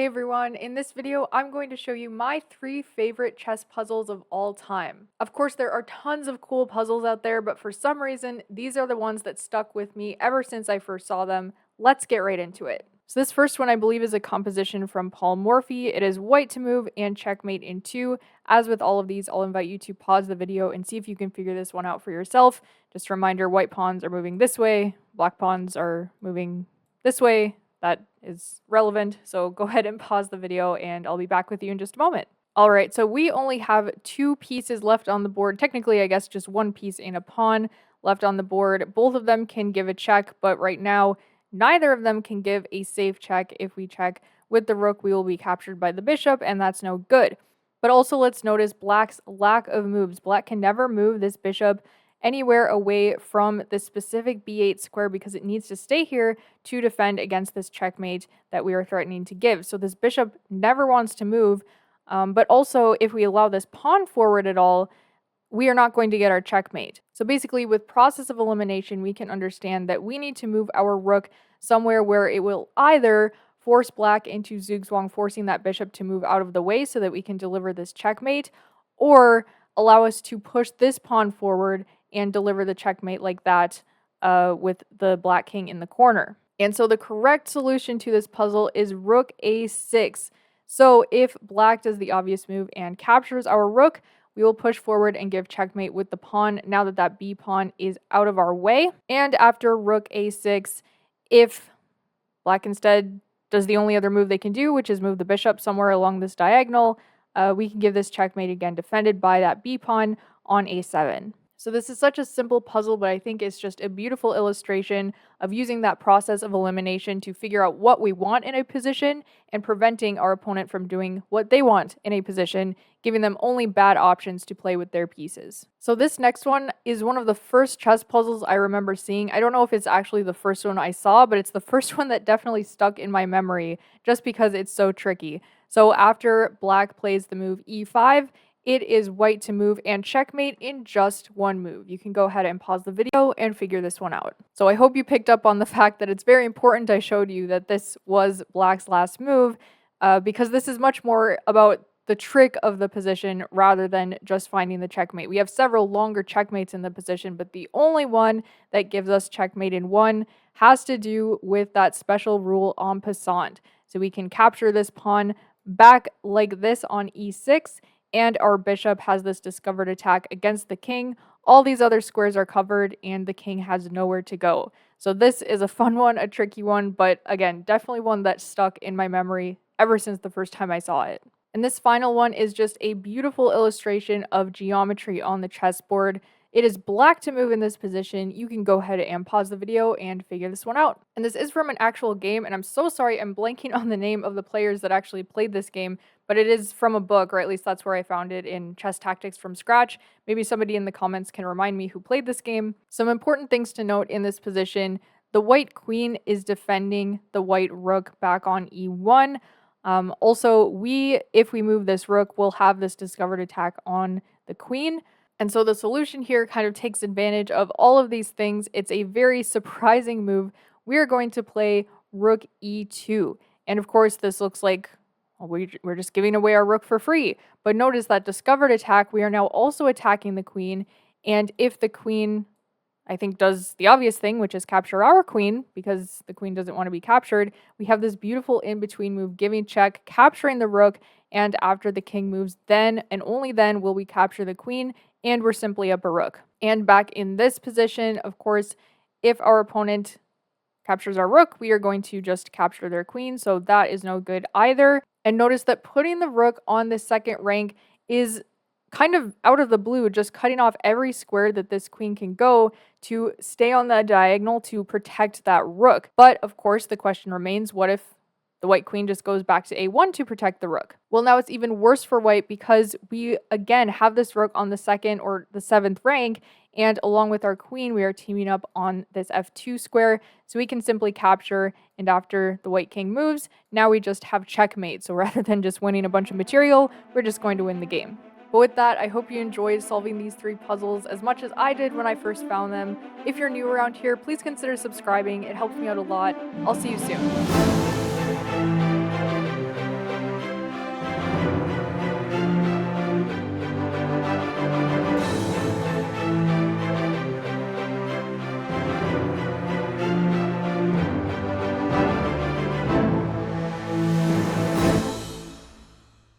everyone, in this video I'm going to show you my 3 favorite chess puzzles of all time. Of course there are tons of cool puzzles out there, but for some reason these are the ones that stuck with me ever since I first saw them. Let's get right into it. So this first one I believe is a composition from Paul Morphy. It is white to move and checkmate in 2. As with all of these, I'll invite you to pause the video and see if you can figure this one out for yourself. Just a reminder, white pawns are moving this way, black pawns are moving this way. That is relevant, so go ahead and pause the video and I'll be back with you in just a moment. Alright, so we only have 2 pieces left on the board. Technically, I guess just 1 piece and a pawn left on the board. Both of them can give a check, but right now, neither of them can give a safe check. If we check with the rook, we will be captured by the bishop, and that's no good. But also, let's notice black's lack of moves. Black can never move this bishop anywhere away from the specific b8 square because it needs to stay here to defend against this checkmate that we are threatening to give. So this bishop never wants to move, but also if we allow this pawn forward at all, we are not going to get our checkmate. So basically with process of elimination, we can understand that we need to move our rook somewhere where it will either force black into zugzwang, forcing that bishop to move out of the way so that we can deliver this checkmate, or allow us to push this pawn forward and deliver the checkmate like that with the black king in the corner. And so the correct solution to this puzzle is rook a6. So if black does the obvious move and captures our rook, we will push forward and give checkmate with the pawn now that that b pawn is out of our way. And after rook a6, if black instead does the only other move they can do, which is move the bishop somewhere along this diagonal, we can give this checkmate again, defended by that b pawn on a7. So this is such a simple puzzle, but I think it's just a beautiful illustration of using that process of elimination to figure out what we want in a position and preventing our opponent from doing what they want in a position, giving them only bad options to play with their pieces. So this next one is one of the first chess puzzles I remember seeing. I don't know if it's actually the first one I saw, but it's the first one that definitely stuck in my memory just because it's so tricky. So after black plays the move e5, it is white to move and checkmate in just 1 move. You can go ahead and pause the video and figure this one out. So I hope you picked up on the fact that it's very important I showed you that this was black's last move because this is much more about the trick of the position rather than just finding the checkmate. We have several longer checkmates in the position, but the only one that gives us checkmate in 1 has to do with that special rule en passant. So we can capture this pawn back like this on e6, and our bishop has this discovered attack against the king. All these other squares are covered and the king has nowhere to go. So this is a fun one, a tricky one, but again, definitely one that stuck in my memory ever since the first time I saw it. And this final one is just a beautiful illustration of geometry on the chessboard. It is black to move in this position. You can go ahead and pause the video and figure this one out. And this is from an actual game, and I'm so sorry I'm blanking on the name of the players that actually played this game, but it is from a book, or at least that's where I found it, in Chess Tactics from Scratch. Maybe somebody in the comments can remind me who played this game. Some important things to note in this position: the white queen is defending the white rook back on e1. Also, if we move this rook, we'll have this discovered attack on the queen. And so the solution here kind of takes advantage of all of these things. It's a very surprising move. We are going to play rook e2. And of course, this looks like we're just giving away our rook for free. But notice that discovered attack, we are now also attacking the queen. And if the queen, I think, does the obvious thing, which is capture our queen, because the queen doesn't want to be captured, we have this beautiful in-between move, giving check, capturing the rook, and after the king moves, then and only then will we capture the queen, and we're simply up a rook. And back in this position, of course, if our opponent captures our rook, we are going to just capture their queen, so that is no good either. And notice that putting the rook on the second rank is kind of out of the blue, just cutting off every square that this queen can go to stay on the diagonal to protect that rook. But of course, the question remains, what if the white queen just goes back to a1 to protect the rook? Well, now it's even worse for white because we, again, have this rook on the 2nd or the 7th rank, and along with our queen, we are teaming up on this f2 square, so we can simply capture, and after the white king moves, now we just have checkmate. So rather than just winning a bunch of material, we're just going to win the game. But with that, I hope you enjoyed solving these 3 puzzles as much as I did when I first found them. If you're new around here, please consider subscribing. It helps me out a lot. I'll see you soon.